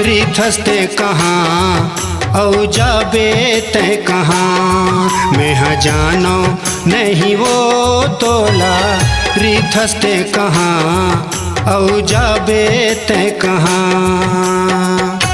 रिथस्ते कहाँ औ जाबे तय कहाँ। मैं जानो नहीं वो तोला रिथस्ते कहाँ औ जाबे तय कहाँ।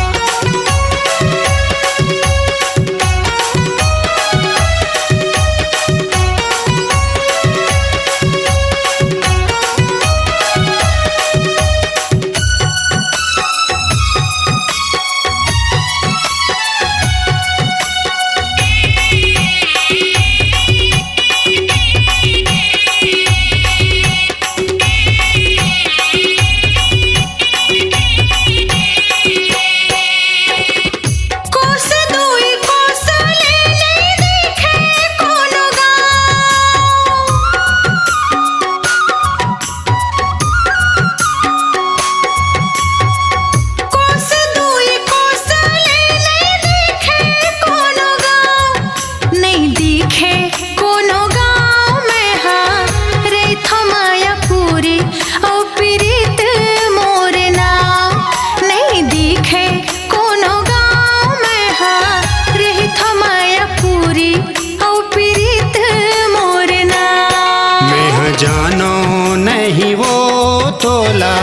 जानो नहीं वो तोला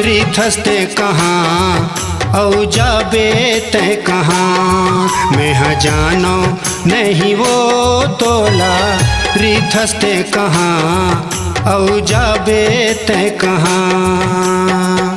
रिथस्ते कहाँ औ जाबे तय कहाँ। मैं जानो नहीं वो तोला रिथस्ते कहाँ औ जाबे तय कहाँ।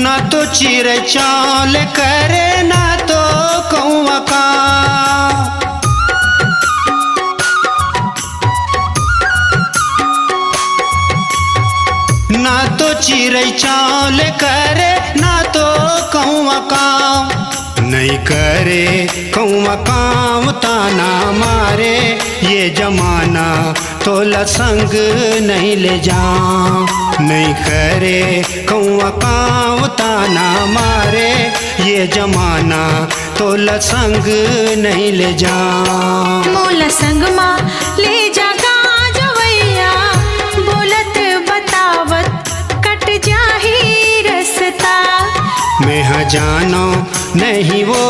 ना तो चिरे चाल करे ना तो कौवा का। ना तो चिरे चाल करे ना तो कौवा काम। नहीं करे कौवा काम ताना मारे ये जमाना तोला संग नहीं ले जाऊं। नहीं करे कौवा काम ताना मारे ये जमाना तोला संग नहीं ले जाऊं। मोला संग मा ले जा गाजवैया बोलत बतावत कट जाही रस्ता। मैं जानो नहीं वो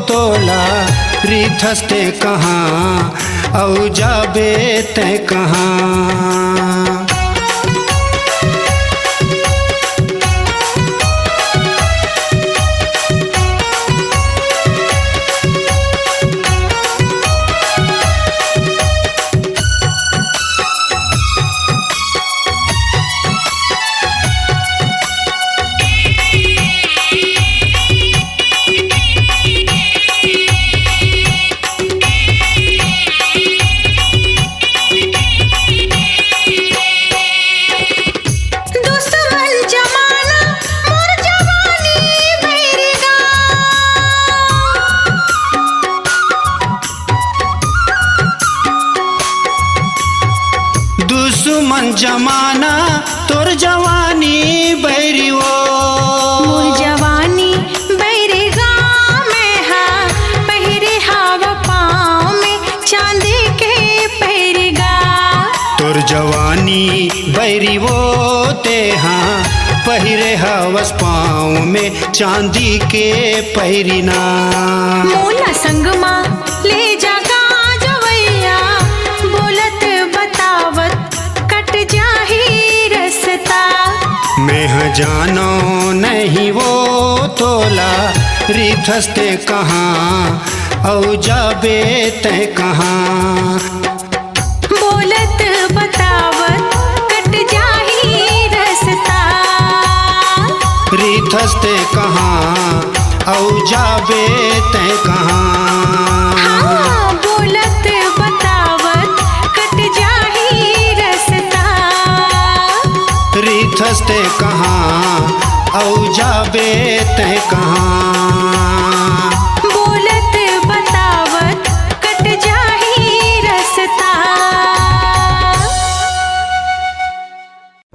तोला रिथस्ते कहाँ औ जाबे तय कहाँ। दुश्मन जमाना तोर जवानी बैरी वो। मोर जवानी बैरे गाँव में हा पहिरे हवा पाँव में चांदी के पहिरेगा। तोर जवानी बैरी वो ते हाँ पहिरे हवस पाँव में चांदी के पहिरिना। मोला संग मा ले जा गाजवैया बोलत बतावत कट जाही रस्ता। मैं जानो नहीं वो तोला रिथस्ते कहाँ औ जाबे तय कहाँ। बोलत बतावत कट जाही रस्ता। रिथस्ते कहाँ औ जाबे तय कहाँ। हाँ, बोलत बतावत कट जाही रस्ता। रिथस्ते कहाँ औ जाबे तय कहाँ। बोलत बतावत कट जाही रसता।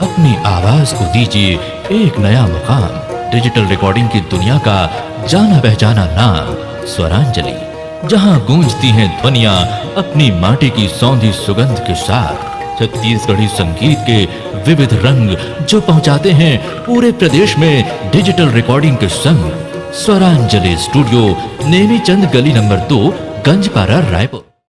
अपनी आवाज को दीजिए एक नया मुकाम। डिजिटल रिकॉर्डिंग की दुनिया का जाना पहचाना नाम स्वरांजलि, जहां गूंजती हैं ध्वनियां अपनी माटी की सौंधी सुगंध के साथ। छत्तीसगढ़ी संगीत के विविध रंग जो पहुंचाते हैं पूरे प्रदेश में डिजिटल रिकॉर्डिंग के संग। स्वरांजलि स्टूडियो, नेमीचंद गली नंबर 2, गंजपारा, रायपुर।